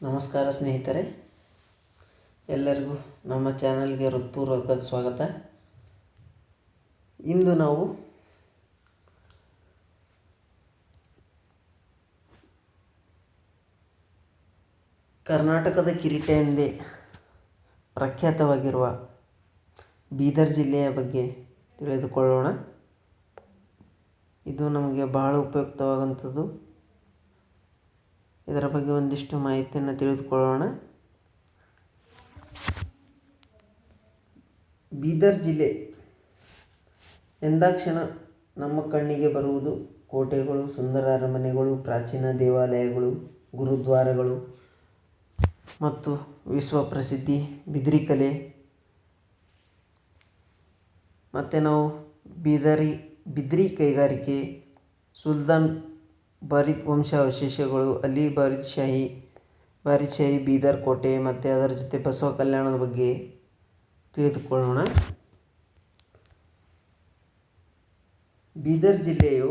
ನಮಸ್ಕಾರ ಸ್ನೇಹಿತರೆ, ಎಲ್ಲರಿಗೂ ನಮ್ಮ ಚಾನಲ್ಗೆ ಹೃತ್ಪೂರ್ವಕ ಸ್ವಾಗತ. ಇಂದು ನಾವು ಕರ್ನಾಟಕದ ಕಿರೀಟ ಎಂದೇ ಪ್ರಖ್ಯಾತವಾಗಿರುವ ಬೀದರ್ ಜಿಲ್ಲೆಯ ಬಗ್ಗೆ ತಿಳಿದುಕೊಳ್ಳೋಣ. ಇದು ನಮಗೆ ಬಹಳ ಉಪಯುಕ್ತವಾದಂಥದ್ದು. ಇದರ ಬಗ್ಗೆ ಒಂದಿಷ್ಟು ಮಾಹಿತಿಯನ್ನು ತಿಳಿದುಕೊಳ್ಳೋಣ. ಬೀದರ್ ಜಿಲ್ಲೆ ಎಂದಾಕ್ಷಣ ನಮ್ಮ ಕಣ್ಣಿಗೆ ಬರುವುದು ಕೋಟೆಗಳು, ಸುಂದರ ಅರಮನೆಗಳು, ಪ್ರಾಚೀನ ದೇವಾಲಯಗಳು, ಗುರುದ್ವಾರಗಳು ಮತ್ತು ವಿಶ್ವ ಪ್ರಸಿದ್ಧಿ ಬಿದಿರು ಕಲೆ. ಮತ್ತು ನಾವು ಬಿದಿರು ಕೈಗಾರಿಕೆ, ಸುಲ್ತಾನ್ ಬಾರಿದ್ ವಂಶಾವಶೇಷಗಳು, ಅಲಿ ಬಾರಿದ್ಶಾಹಿ ಬೀದರ್ ಕೋಟೆ ಮತ್ತು ಅದರ ಜೊತೆ ಬಸವ ಕಲ್ಯಾಣದ ಬಗ್ಗೆ ತಿಳಿದುಕೊಳ್ಳೋಣ. ಬೀದರ್ ಜಿಲ್ಲೆಯು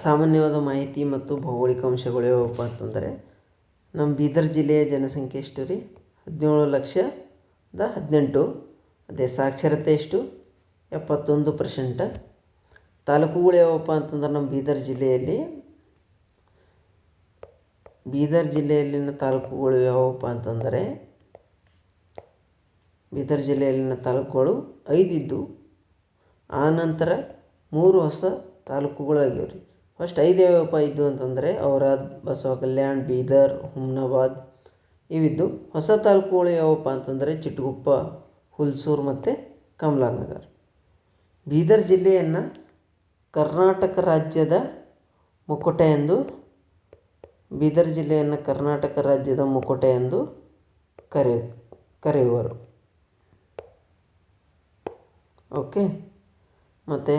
ಸಾಮಾನ್ಯವಾದ ಮಾಹಿತಿ ಮತ್ತು ಭೌಗೋಳಿಕ ಅಂಶಗಳು ಯಾವಪ್ಪ ಅಂತಂದರೆ, ನಮ್ಮ ಬೀದರ್ ಜಿಲ್ಲೆಯ ಜನಸಂಖ್ಯೆ ಎಷ್ಟು ರೀ? 17,18,000. ಅದೇ ಸಾಕ್ಷರತೆ ಎಷ್ಟು? 71%. ತಾಲೂಕುಗಳು ಯಾವಪ್ಪ ಅಂತಂದ್ರೆ ನಮ್ಮ ಬೀದರ್ ಜಿಲ್ಲೆಯಲ್ಲಿನ ತಾಲೂಕುಗಳು ಯಾವಪ್ಪ ಅಂತಂದರೆ, ಬೀದರ್ ಜಿಲ್ಲೆಯಲ್ಲಿನ ತಾಲೂಕುಗಳು 5 ಇದ್ದು ಆ ನಂತರ 3 ಹೊಸ ತಾಲೂಕುಗಳು ಆಗ್ಯಾವ ರೀ. ಫಸ್ಟ್ 5 ಯಾವಪ್ಪ ಇದ್ದು ಅಂತಂದರೆ ಔರಾದ್, ಬಸವ ಕಲ್ಯಾಣ್, ಬೀದರ್, ಹುಮ್ನಾಬಾದ್ ಇವಿದ್ದು. ಹೊಸ ತಾಲೂಕುಗಳು ಯಾವಪ್ಪ ಅಂತಂದರೆ ಚಿಟ್ಟಗುಪ್ಪ, ಹುಲ್ಸೂರು ಮತ್ತು ಕಮಲಾನಗರ್. ಬೀದರ್ ಜಿಲ್ಲೆಯನ್ನು ಕರ್ನಾಟಕ ರಾಜ್ಯದ ಮುಕುಟ ಎಂದು ಕರೆಯುವರು. ಓಕೆ. ಮತ್ತು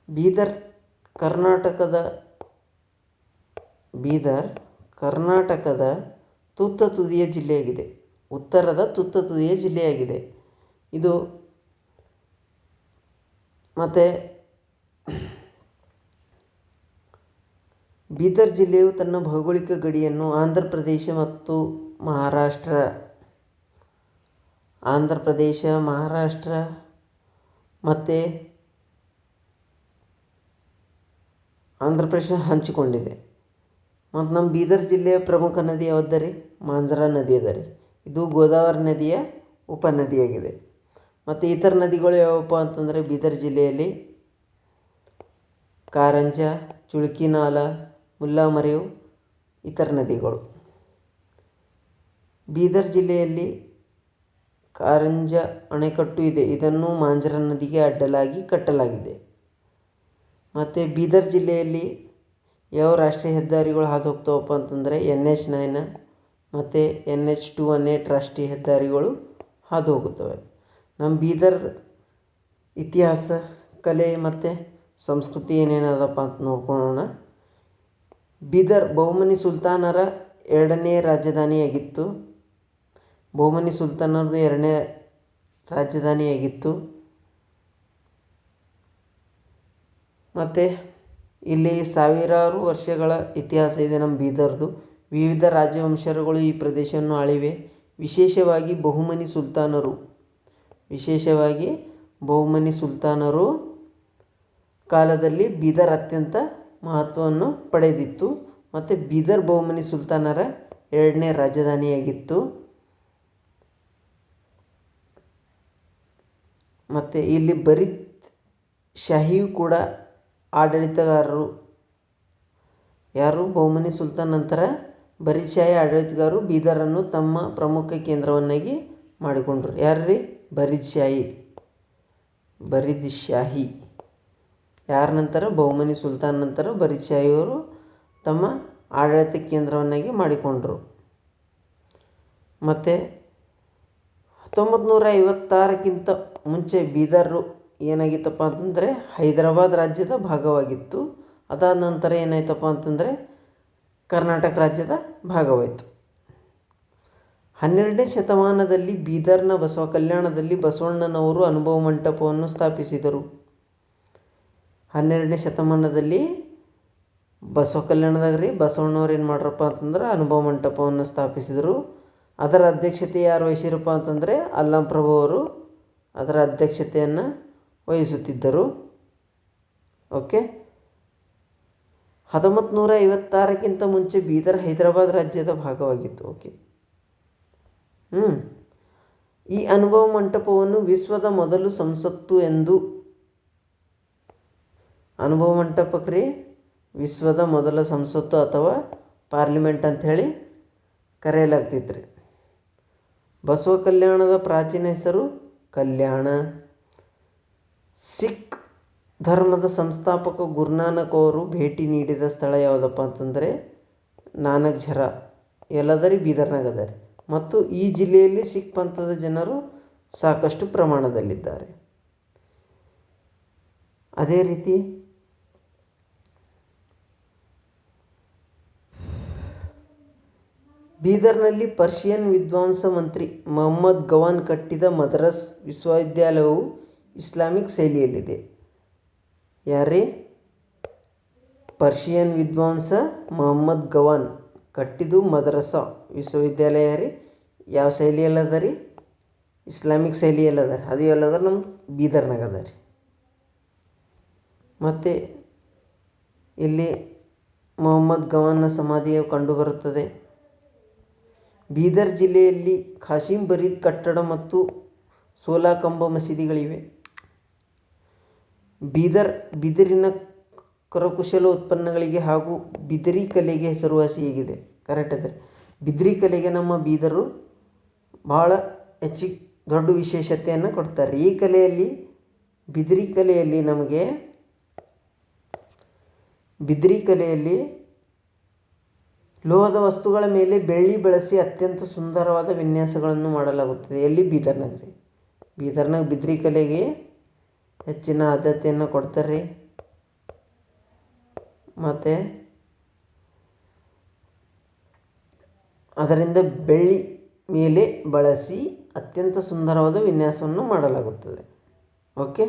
ಬೀದರ್ ಕರ್ನಾಟಕದ ತುತ್ತ ತುದಿಯ ಜಿಲ್ಲೆಯಾಗಿದೆ. ಉತ್ತರದ ತುತ್ತ ತುದಿಯ ಜಿಲ್ಲೆಯಾಗಿದೆ ಇದು. ಮತ್ತು ಬೀದರ್ ಜಿಲ್ಲೆಯು ತನ್ನ ಭೌಗೋಳಿಕ ಗಡಿಯನ್ನು ಆಂಧ್ರ ಪ್ರದೇಶ, ಮಹಾರಾಷ್ಟ್ರ ಹಂಚಿಕೊಂಡಿದೆ. ಮತ್ತು ನಮ್ಮ ಬೀದರ್ ಜಿಲ್ಲೆಯ ಪ್ರಮುಖ ನದಿ ಯಾವುದರಿ? ಮಾಂಜ್ರಾ ನದಿ ಅದ ರೀ. ಇದು ಗೋದಾವರಿ ನದಿಯ ಉಪನದಿಯಾಗಿದೆ. ಮತ್ತು ಇತರ ನದಿಗಳು ಯಾವಪ್ಪ ಅಂತಂದರೆ ಬೀದರ್ ಜಿಲ್ಲೆಯಲ್ಲಿ ಕಾರಂಜ, ಚುಳ್ಕಿನಾಲ, ಮುಲ್ಲಾಮರಿಯು ಇತರ ನದಿಗಳು. ಬೀದರ್ ಜಿಲ್ಲೆಯಲ್ಲಿ ಕಾರಂಜ ಅಣೆಕಟ್ಟು ಇದೆ. ಇದನ್ನು ಮಾಂಜ್ರಾ ನದಿಗೆ ಅಡ್ಡಲಾಗಿ ಕಟ್ಟಲಾಗಿದೆ. ಮತ್ತು ಬೀದರ್ ಜಿಲ್ಲೆಯಲ್ಲಿ ಯಾವ ರಾಷ್ಟ್ರೀಯ ಹೆದ್ದಾರಿಗಳು ಹಾದು ಹೋಗ್ತಾವಪ್ಪ ಅಂತಂದರೆ NH9 ಮತ್ತು NH218 ರಾಷ್ಟ್ರೀಯ ಹೆದ್ದಾರಿಗಳು ಹಾದು ಹೋಗುತ್ತವೆ. ನಮ್ಮ ಬೀದರ್ ಇತಿಹಾಸ, ಕಲೆ ಮತ್ತು ಸಂಸ್ಕೃತಿ ಏನೇನದಪ್ಪ ಅಂತ ನೋಡ್ಕೊಳ್ಳೋಣ. ಬೀದರ್ ಬಹುಮನಿ ಸುಲ್ತಾನರ ಎರಡನೇ ರಾಜಧಾನಿಯಾಗಿತ್ತು. ಮತ್ತು ಇಲ್ಲಿ ಸಾವಿರಾರು ವರ್ಷಗಳ ಇತಿಹಾಸ ಇದೆ ನಮ್ಮ ಬೀದರ್ದು. ವಿವಿಧ ರಾಜವಂಶಗಳು ಈ ಪ್ರದೇಶವನ್ನು ಆಳಿವೆ. ವಿಶೇಷವಾಗಿ ಬಹುಮನಿ ಸುಲ್ತಾನರು ಕಾಲದಲ್ಲಿ ಬೀದರ್ ಅತ್ಯಂತ ಮಹತ್ವವನ್ನು ಪಡೆದಿತ್ತು. ಮತ್ತು ಬೀದರ್ ಬಹುಮನಿ ಸುಲ್ತಾನರ ಎರಡನೇ ರಾಜಧಾನಿಯಾಗಿತ್ತು. ಮತ್ತು ಇಲ್ಲಿ ಬರೀದ್ ಶಾಹಿಯು ಕೂಡ ಆಡಳಿತಗಾರರು. ಯಾರು? ಬಹುಮನಿ ಸುಲ್ತಾನ್ ನಂತರ ಬರೀದ್ ಶಾಹಿ ಆಡಳಿತಗಾರರು ಬೀದರನ್ನು ತಮ್ಮ ಪ್ರಮುಖ ಕೇಂದ್ರವನ್ನಾಗಿ ಮಾಡಿಕೊಂಡರು. ಯಾರು ರೀ? ಬರೀದ್ ಶಾಹಿ. ಯಾರ ನಂತರ? ಬಹುಮನಿ ಸುಲ್ತಾನ್ ನಂತರ ಬರೀದ್ ಶಾಹಿಯವರು ತಮ್ಮ ಆಡಳಿತ ಕೇಂದ್ರವನ್ನಾಗಿ ಮಾಡಿಕೊಂಡರು. ಮತ್ತು 1956ಕ್ಕಿಂತ ಮುಂಚೆ ಬೀದರು ಏನಾಗಿತ್ತಪ್ಪ ಅಂತಂದರೆ ಹೈದರಾಬಾದ್ ರಾಜ್ಯದ ಭಾಗವಾಗಿತ್ತು. ಅದಾದ ನಂತರ ಏನಾಯ್ತಪ್ಪ ಅಂತಂದರೆ ಕರ್ನಾಟಕ ರಾಜ್ಯದ ಭಾಗವಾಯಿತು. 12ನೇ ಶತಮಾನದಲ್ಲಿ ಬೀದರ್ನ ಬಸವ ಕಲ್ಯಾಣದಲ್ಲಿ ಬಸವಣ್ಣನವರು ಅನುಭವ ಮಂಟಪವನ್ನು ಸ್ಥಾಪಿಸಿದರು. 12ನೇ ಶತಮಾನದಲ್ಲಿ ಬಸವ ಕಲ್ಯಾಣದಾಗ ರೀ ಬಸವಣ್ಣವ್ರು ಏನು ಮಾಡ್ರಪ್ಪ ಅಂತಂದ್ರೆ ಅನುಭವ ಮಂಟಪವನ್ನು ಸ್ಥಾಪಿಸಿದರು. ಅದರ ಅಧ್ಯಕ್ಷತೆ ಯಾರು ವಹಿಸಿರಪ್ಪ ಅಂತಂದರೆ ಅಲ್ಲಂ ಪ್ರಭು ಅವರು ಅದರ ಅಧ್ಯಕ್ಷತೆಯನ್ನು ವಹಿಸುತ್ತಿದ್ದರು. ಓಕೆ. 1956ಕ್ಕಿಂತ ಮುಂಚೆ ಬೀದರ್ ಹೈದರಾಬಾದ್ ರಾಜ್ಯದ ಭಾಗವಾಗಿತ್ತು. ಓಕೆ. ಈ ಅನುಭವ ಮಂಟಪವನ್ನು ವಿಶ್ವದ ಮೊದಲು ಸಂಸತ್ತು ಎಂದು ಅನುಭವ ಮಂಟಪಕ್ಕೆ ರೀ ವಿಶ್ವದ ಮೊದಲ ಸಂಸತ್ತು ಅಥವಾ ಪಾರ್ಲಿಮೆಂಟ್ ಅಂಥೇಳಿ ಕರೆಯಲಾಗ್ತಿತ್ತು ರೀ. ಬಸವ ಕಲ್ಯಾಣದ ಪ್ರಾಚೀನ ಹೆಸರು ಕಲ್ಯಾಣ. ಸಿಖ್ ಧರ್ಮದ ಸಂಸ್ಥಾಪಕ ಗುರುನಾನಕ್ ಅವರು ಭೇಟಿ ನೀಡಿದ ಸ್ಥಳ ಯಾವುದಪ್ಪ ಅಂತಂದರೆ ನಾನಕ್ ಝರ ಎಲ್ಲದರಿ ಬೀದರ್ನಾಗ ಅದ ರೀ. ಮತ್ತು ಈ ಜಿಲ್ಲೆಯಲ್ಲಿ ಸಿಖ್ ಪಂಥದ ಜನರು ಸಾಕಷ್ಟು ಪ್ರಮಾಣದಲ್ಲಿದ್ದಾರೆ. ಅದೇ ರೀತಿ ಬೀದರ್ನಲ್ಲಿ ಪರ್ಷಿಯನ್ ವಿದ್ವಾಂಸ ಮಂತ್ರಿ ಮೊಹಮ್ಮದ್ ಗವಾನ್ ಕಟ್ಟಿದ ಮದ್ರಸ್ ವಿಶ್ವವಿದ್ಯಾಲಯವು ಇಸ್ಲಾಮಿಕ್ ಶೈಲಿಯಲ್ಲಿದೆ. ಯಾರೇ ಪರ್ಷಿಯನ್ ವಿದ್ವಾಂಸ ಮೊಹಮ್ಮದ್ ಗವಾನ್ ಕಟ್ಟಿದ್ದು ಮದ್ರಸಾ ವಿಶ್ವವಿದ್ಯಾಲಯ ರೀ ಯಾವ ಶೈಲಿಯಲ್ಲದ ರೀ ಇಸ್ಲಾಮಿಕ್ ಶೈಲಿಯಲ್ಲದ ರೀ. ಅದು ಎಲ್ಲದ ನಮ್ದು ಬೀದರ್ನಾಗ ಅದ ರೀ. ಮತ್ತು ಇಲ್ಲಿ ಮೊಹಮ್ಮದ್ ಗವಾನ್ನ ಸಮಾಧಿಯು ಕಂಡುಬರುತ್ತದೆ. ಬೀದರ್ ಜಿಲ್ಲೆಯಲ್ಲಿ ಖಾಸಿಂ ಬರೀದ್ ಕಟ್ಟಡ ಮತ್ತು ಸೋಲಾಕಂಬ ಮಸೀದಿಗಳಿವೆ. ಬಿದಿರಿನ ಕರಕುಶಲ ಉತ್ಪನ್ನಗಳಿಗೆ ಹಾಗೂ ಬಿದಿರಿ ಕಲೆಗೆ ಹೆಸರುವಾಸಿಯಾಗಿದೆ. ಕರೆಕ್ಟ್ ಅದ. ಬಿದಿರಿ ಕಲೆಗೆ ನಮ್ಮ ಬೀದರು ಭಾಳ ಹೆಚ್ಚಿಗೆ ದೊಡ್ಡ ವಿಶೇಷತೆಯನ್ನು ಕೊಡ್ತಾರೆ. ಈ ಕಲೆಯಲ್ಲಿ ಬಿದಿರಿ ಕಲೆಯಲ್ಲಿ ಲೋಹದ ವಸ್ತುಗಳ ಮೇಲೆ ಬೆಳ್ಳಿ ಬಳಸಿ ಅತ್ಯಂತ ಸುಂದರವಾದ ವಿನ್ಯಾಸಗಳನ್ನು ಮಾಡಲಾಗುತ್ತದೆ. ಎಲ್ಲಿ ಬೀದರ್ನಾಗ ರೀ ಬೀದರ್ನಾಗ ಬಿದಿರಿ ಕಲೆಗೆ ಹೆಚ್ಚಿನ ಆದ್ಯತೆಯನ್ನು ಕೊಡ್ತಾರೆ. ಮತ್ತು ಅದರಿಂದ ಬೆಳ್ಳಿ ಮೇಲೆ ಬಳಸಿ ಅತ್ಯಂತ ಸುಂದರವಾದ ವಿನ್ಯಾಸವನ್ನು ಮಾಡಲಾಗುತ್ತದೆ. ಓಕೆ.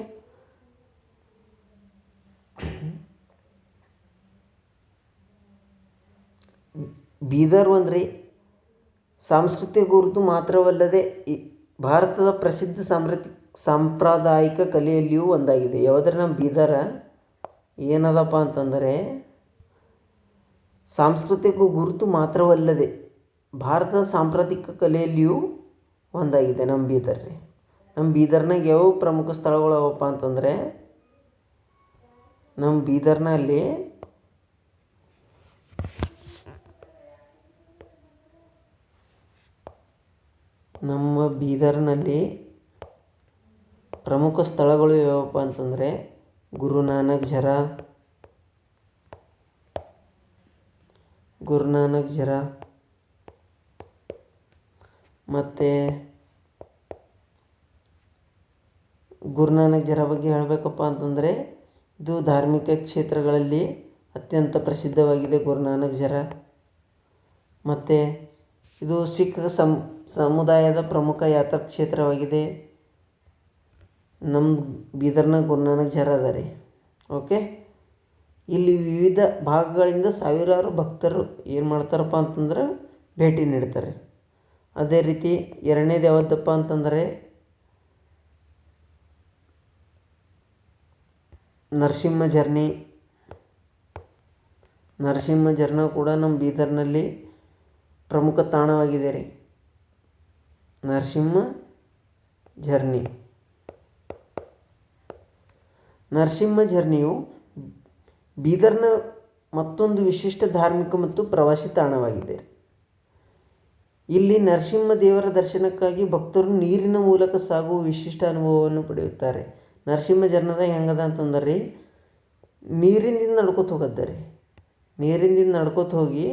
ಬೀದರ್ ಒಂದ್ರಿ ಸಾಂಸ್ಕೃತಿಕ ಗುರುತು ಮಾತ್ರವಲ್ಲದೆ ಭಾರತದ ಪ್ರಸಿದ್ಧ ಸಾಂಪ್ರದಾಯಿಕ ಕಲೆಯಲ್ಲಿಯೂ ಒಂದಾಗಿದೆ. ಯಾವುದ್ರ ನಮ್ಮ ಬೀದರ ಏನದಪ್ಪ ಅಂತಂದರೆ ಸಾಂಸ್ಕೃತಿಕ ಗುರುತು ಮಾತ್ರವಲ್ಲದೆ ಭಾರತದ ಸಾಂಪ್ರದಾಯಿಕ ಕಲೆಯಲ್ಲಿಯೂ ಒಂದಾಗಿದೆ ನಮ್ಮ ಬೀದರ್ ರೀ. ನಮ್ಮ ಬೀದರ್ನಾಗ ಯಾವ ಪ್ರಮುಖ ಸ್ಥಳಗಳು ಅವಪ್ಪ ಅಂತಂದರೆ ನಮ್ಮ ಬೀದರ್ನಲ್ಲಿ ಪ್ರಮುಖ ಸ್ಥಳಗಳು ಯಾವಪ್ಪ ಅಂತಂದರೆ ಗುರುನಾನಕ್ ಝರ ಮತ್ತು ಗುರುನಾನಕ್ ಝರ ಬಗ್ಗೆ ಹೇಳಬೇಕಪ್ಪ ಅಂತಂದರೆ ಇದು ಧಾರ್ಮಿಕ ಕ್ಷೇತ್ರಗಳಲ್ಲಿ ಅತ್ಯಂತ ಪ್ರಸಿದ್ಧವಾಗಿದೆ ಗುರುನಾನಕ್ ಝರ. ಮತ್ತು ಇದು ಸಿಖ್ ಸಮುದಾಯದ ಪ್ರಮುಖ ಯಾತ್ರಾ ಕ್ಷೇತ್ರವಾಗಿದೆ. ನಮ್ಮ ಬೀದರ್ನಾಗ ಗುರುನಾನಕ್ ಝರ ಅದ ರೀ. ಓಕೆ. ಇಲ್ಲಿ ವಿವಿಧ ಭಾಗಗಳಿಂದ ಸಾವಿರಾರು ಭಕ್ತರು ಏನು ಮಾಡ್ತಾರಪ್ಪ ಅಂತಂದ್ರೆ ಭೇಟಿ ನೀಡ್ತಾರೆ. ಅದೇ ರೀತಿ ಎರಡನೇದು ಯಾವುದಪ್ಪ ಅಂತಂದರೆ ನರಸಿಂಹ ಝರ್ನಾ ಕೂಡ ನಮ್ಮ ಬೀದರ್ನಲ್ಲಿ ಪ್ರಮುಖ ತಾಣವಾಗಿದೆ ರೀ. ನರಸಿಂಹ ಝರ್ನಿಯು ಬೀದರ್ನ ಮತ್ತೊಂದು ವಿಶಿಷ್ಟ ಧಾರ್ಮಿಕ ಮತ್ತು ಪ್ರವಾಸಿ ತಾಣವಾಗಿದೆ. ಇಲ್ಲಿ ನರಸಿಂಹ ದೇವರ ದರ್ಶನಕ್ಕಾಗಿ ಭಕ್ತರು ನೀರಿನ ಮೂಲಕ ಸಾಗುವ ವಿಶಿಷ್ಟ ಅನುಭವವನ್ನು ಪಡೆಯುತ್ತಾರೆ. ನರಸಿಂಹ ಝರ್ನದಾಗ ಹೆಂಗದ ಅಂತಂದ್ರೆ ರೀ ನೀರಿಂದ ನಡ್ಕೋತ ಹೋಗಿ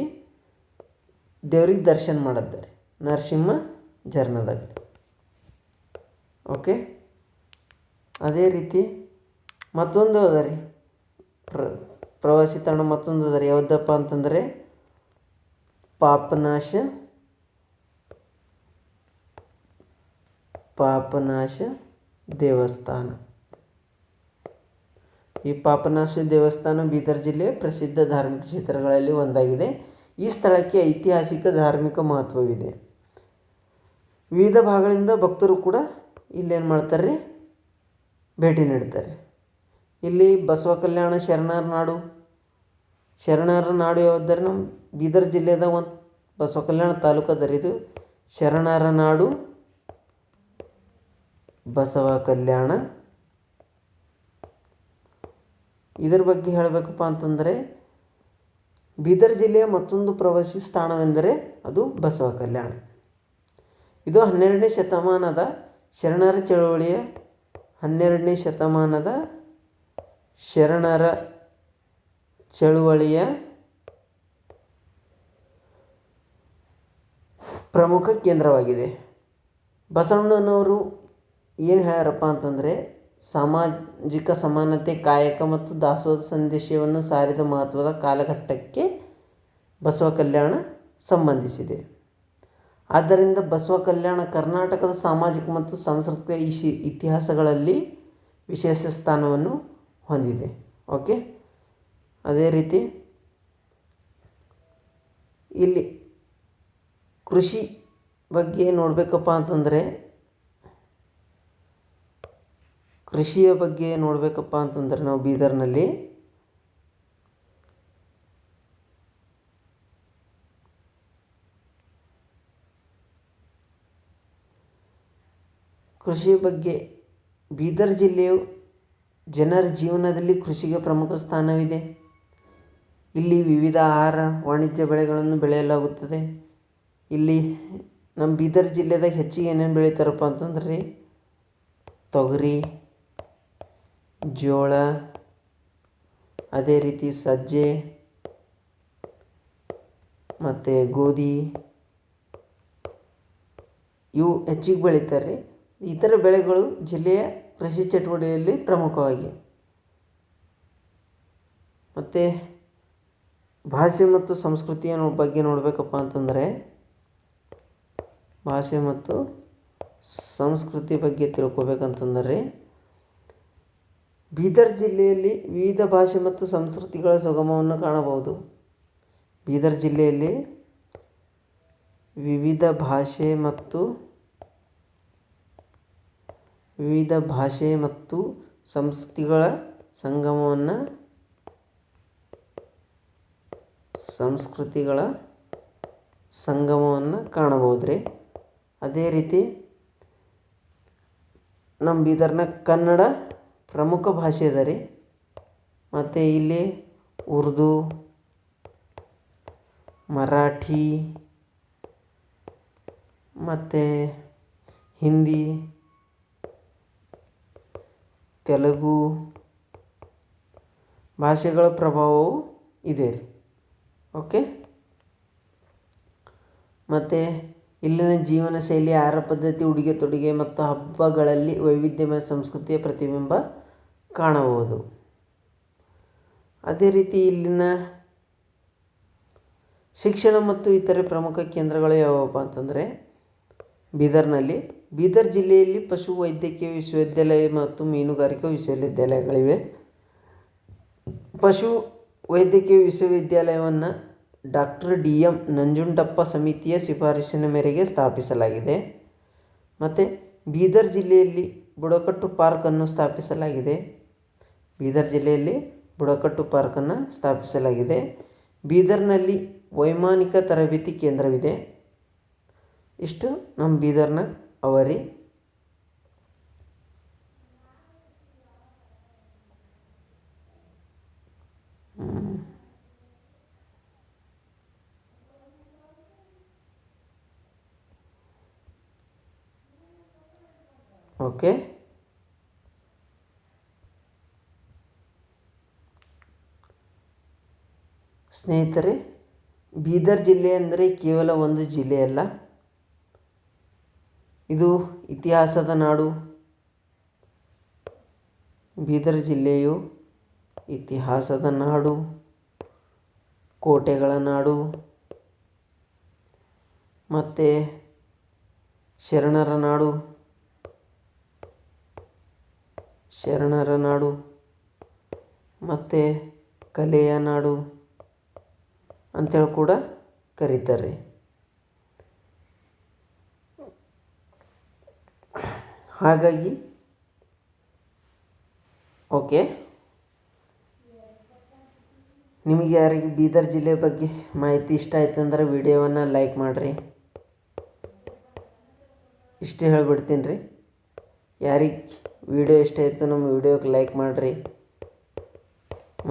ದೇವ್ರಿಗೆ ದರ್ಶನ ಮಾಡದ್ದಾರೆ ನರಸಿಂಹ ಝರ್ನದಾಗ. ಓಕೆ. ಅದೇ ರೀತಿ ಮತ್ತೊಂದು ಅದ ರೀ ಪ್ರವಾಸಿ ತಾಣ ಮತ್ತೊಂದು ಅದ ರೀ. ಯಾವುದಪ್ಪ ಅಂತಂದರೆ ಪಾಪನಾಶ ದೇವಸ್ಥಾನ. ಈ ಪಾಪನಾಶ ದೇವಸ್ಥಾನ ಬೀದರ್ ಜಿಲ್ಲೆಯ ಪ್ರಸಿದ್ಧ ಧಾರ್ಮಿಕ ಕ್ಷೇತ್ರಗಳಲ್ಲಿ ಒಂದಾಗಿದೆ. ಈ ಸ್ಥಳಕ್ಕೆ ಐತಿಹಾಸಿಕ ಧಾರ್ಮಿಕ ಮಹತ್ವವಿದೆ. ವಿವಿಧ ಭಾಗಗಳಿಂದ ಭಕ್ತರು ಕೂಡ ಇಲ್ಲೇನು ಮಾಡ್ತಾರೆ, ಭೇಟಿ ನೀಡ್ತಾರೆ. ಇಲ್ಲಿ ಬಸವ ಕಲ್ಯಾಣ ಶರಣರ ನಾಡು ಯಾವುದಾರೆ ನಮ್ಮ ಬೀದರ್ ಜಿಲ್ಲೆದ ಒಂದು ಬಸವ ಕಲ್ಯಾಣ ತಾಲೂಕು ಅದರಿ. ಇದು ಶರಣರ ನಾಡು ಬಸವ ಕಲ್ಯಾಣ. ಇದರ ಬಗ್ಗೆ ಹೇಳಬೇಕಪ್ಪ ಅಂತಂದರೆ ಬೀದರ್ ಜಿಲ್ಲೆಯ ಮತ್ತೊಂದು ಪ್ರವಾಸಿ ತಾಣವೆಂದರೆ ಅದು ಬಸವ ಕಲ್ಯಾಣ. ಇದು 12ನೇ ಶತಮಾನದ ಶರಣರ ಚಳವಳಿಯ 12ನೇ ಶತಮಾನದ ಶರಣರ ಚಳುವಳಿಯ ಪ್ರಮುಖ ಕೇಂದ್ರವಾಗಿದೆ. ಬಸವಣ್ಣನವರು ಏನು ಹೇಳ್ಯಾರಪ್ಪ ಅಂತಂದರೆ ಸಾಮಾಜಿಕ ಸಮಾನತೆ, ಕಾಯಕ ಮತ್ತು ದಾಸೋಹದ ಸಂದೇಶವನ್ನು ಸಾರಿದ ಮಹತ್ವದ ಕಾಲಘಟ್ಟಕ್ಕೆ ಬಸವ ಕಲ್ಯಾಣ ಸಂಬಂಧಿಸಿದೆ. ಆದ್ದರಿಂದ ಬಸವ ಕಲ್ಯಾಣ ಕರ್ನಾಟಕದ ಸಾಮಾಜಿಕ ಮತ್ತು ಸಾಂಸ್ಕೃತಿಕ ಇತಿಹಾಸಗಳಲ್ಲಿ ವಿಶೇಷ ಸ್ಥಾನವನ್ನು ಹೊಂದಿದೆ. ಓಕೆ, ಅದೇ ರೀತಿ ಇಲ್ಲಿ ಕೃಷಿ ಬಗ್ಗೆ ನೋಡಬೇಕಪ್ಪ ಅಂತಂದರೆ ನಾವು ಬೀದರ್ನಲ್ಲಿ ಕೃಷಿಯ ಬಗ್ಗೆ ಬೀದರ್ ಜಿಲ್ಲೆಯು ಜನರ ಜೀವನದಲ್ಲಿ ಕೃಷಿಗೆ ಪ್ರಮುಖ ಸ್ಥಾನವಿದೆ. ಇಲ್ಲಿ ವಿವಿಧ ಆಹಾರ ವಾಣಿಜ್ಯ ಬೆಳೆಗಳನ್ನು ಬೆಳೆಯಲಾಗುತ್ತದೆ. ಇಲ್ಲಿ ನಮ್ಮ ಬೀದರ್ ಜಿಲ್ಲೆದಾಗ ಹೆಚ್ಚಿಗೆ ಏನೇನು ಬೆಳೀತಾರಪ್ಪ ಅಂತಂದ್ರೆ ತೊಗರಿ, ಜೋಳ, ಅದೇ ರೀತಿ ಸಜ್ಜೆ ಮತ್ತು ಗೋಧಿ ಇವು ಹೆಚ್ಚಿಗೆ ಬೆಳೀತಾರೆ. ಇತರ ಬೆಳೆಗಳು ಜಿಲ್ಲೆಯ ಕೃಷಿ ಚಟುವಟಿಕೆಯಲ್ಲಿ ಪ್ರಮುಖವಾಗಿವೆ. ಮತ್ತು ಭಾಷೆ ಮತ್ತು ಸಂಸ್ಕೃತಿಯ ಬಗ್ಗೆ ನೋಡಬೇಕಪ್ಪ ಅಂತಂದರೆ ಭಾಷೆ ಮತ್ತು ಸಂಸ್ಕೃತಿ ಬಗ್ಗೆ ತಿಳ್ಕೊಬೇಕಂತಂದರೆ ಬೀದರ್ ಜಿಲ್ಲೆಯಲ್ಲಿ ವಿವಿಧ ಭಾಷೆ ಮತ್ತು ಸಂಸ್ಕೃತಿಗಳ ಸೊಗಮವನ್ನು ಕಾಣಬಹುದು. ಬೀದರ್ ಜಿಲ್ಲೆಯಲ್ಲಿ ವಿವಿಧ ಭಾಷೆ ಮತ್ತು ಸಂಸ್ಕೃತಿಗಳ ಸಂಗಮವನ್ನು ಕಾಣಬಹುದ್ರಿ. ಅದೇ ರೀತಿ ನಮ್ಮ ಬೀದರ್ನಾಗ ಕನ್ನಡ ಪ್ರಮುಖ ಭಾಷೆ ಅದ ರೀ. ಮತ್ತು ಇಲ್ಲಿ ಉರ್ದು, ಮರಾಠಿ ಮತ್ತು ಹಿಂದಿ, ತೆಲುಗು ಭಾಷೆಗಳ ಪ್ರಭಾವವು ಇದೆ ರೀ. ಓಕೆ, ಮತ್ತು ಇಲ್ಲಿನ ಜೀವನ ಶೈಲಿ, ಆಹಾರ ಪದ್ಧತಿ, ಉಡುಗೆ ತೊಡುಗೆ ಮತ್ತು ಹಬ್ಬಗಳಲ್ಲಿ ವೈವಿಧ್ಯಮಯ ಸಂಸ್ಕೃತಿಯ ಪ್ರತಿಬಿಂಬ ಕಾಣಬಹುದು. ಅದೇ ರೀತಿ ಇಲ್ಲಿನ ಶಿಕ್ಷಣ ಮತ್ತು ಇತರೆ ಪ್ರಮುಖ ಕೇಂದ್ರಗಳು ಯಾವುವಪ್ಪ ಅಂತಂದರೆ ಬೀದರ್ ಜಿಲ್ಲೆಯಲ್ಲಿ ಪಶು ವೈದ್ಯಕೀಯ ವಿಶ್ವವಿದ್ಯಾಲಯ ಮತ್ತು ಮೀನುಗಾರಿಕಾ ವಿಶ್ವವಿದ್ಯಾಲಯಗಳಿವೆ. ಪಶು ವೈದ್ಯಕೀಯ ವಿಶ್ವವಿದ್ಯಾಲಯವನ್ನು ಡಾಕ್ಟರ್ DM ನಂಜುಂಡಪ್ಪ ಸಮಿತಿಯ ಶಿಫಾರಸಿನ ಮೇರೆಗೆ ಸ್ಥಾಪಿಸಲಾಗಿದೆ. ಮತ್ತು ಬೀದರ್ ಜಿಲ್ಲೆಯಲ್ಲಿ ಬುಡಕಟ್ಟು ಪಾರ್ಕನ್ನು ಸ್ಥಾಪಿಸಲಾಗಿದೆ. ಬೀದರ್ನಲ್ಲಿ ವೈಮಾನಿಕ ತರಬೇತಿ ಕೇಂದ್ರವಿದೆ. ಇಷ್ಟು ನಮ್ಮ ಬೀದರ್ನಾಗ ಅವರಿ. ಓಕೆ, ಸ್ನೇಹಿತರೆ, ಬೀದರ್ ಜಿಲ್ಲೆ ಅಂದರೆ ಕೇವಲ ಒಂದು ಜಿಲ್ಲೆಯಲ್ಲ, ಇದು ಇತಿಹಾಸದ ನಾಡು. ಬೀದರ್ ಜಿಲ್ಲೆಯು ಇತಿಹಾಸದ ನಾಡು, ಕೋಟೆಗಳ ನಾಡು ಮತ್ತು ಶರಣರ ನಾಡು ಮತ್ತು ಕಲೆಯ ನಾಡು ಅಂತೇಳಿ ಕೂಡ ಕರೀತಾರೆ. ಹಾಗಾಗಿ ಓಕೆ, ನಿಮಗೆ ಯಾರಿಗೆ ಬೀದರ್ ಜಿಲ್ಲೆ ಬಗ್ಗೆ ಮಾಹಿತಿ ಇಷ್ಟ ಆಯ್ತು ಅಂದ್ರೆ ವಿಡಿಯೋವನ್ನು ಲೈಕ್ ಮಾಡಿರಿ. ಇಷ್ಟೇ ಹೇಳ್ಬಿಡ್ತೀನಿ ರೀ. ಯಾರಿಗೆ ವಿಡಿಯೋ ಇಷ್ಟ ಆಯಿತು ನಮ್ಮ ವಿಡಿಯೋಕ್ಕೆ ಲೈಕ್ ಮಾಡಿರಿ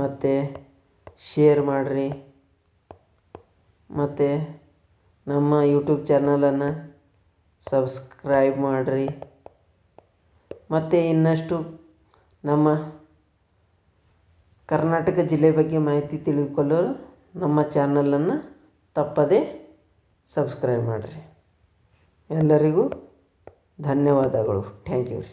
ಮತ್ತು ಶೇರ್ ಮಾಡಿರಿ ಮತ್ತು ನಮ್ಮ ಯೂಟ್ಯೂಬ್ ಚಾನಲನ್ನು ಸಬ್ಸ್ಕ್ರೈಬ್ ಮಾಡಿರಿ. ಮತ್ತು ಇನ್ನಷ್ಟು ನಮ್ಮ ಕರ್ನಾಟಕ ಜಿಲ್ಲೆ ಬಗ್ಗೆ ಮಾಹಿತಿ ತಿಳಿದುಕೊಳ್ಳಲು ನಮ್ಮ ಚಾನಲನ್ನು ತಪ್ಪದೇ ಸಬ್ಸ್ಕ್ರೈಬ್ ಮಾಡಿರಿ. ಎಲ್ಲರಿಗೂ ಧನ್ಯವಾದಗಳು. ಥ್ಯಾಂಕ್ ಯು ರೀ.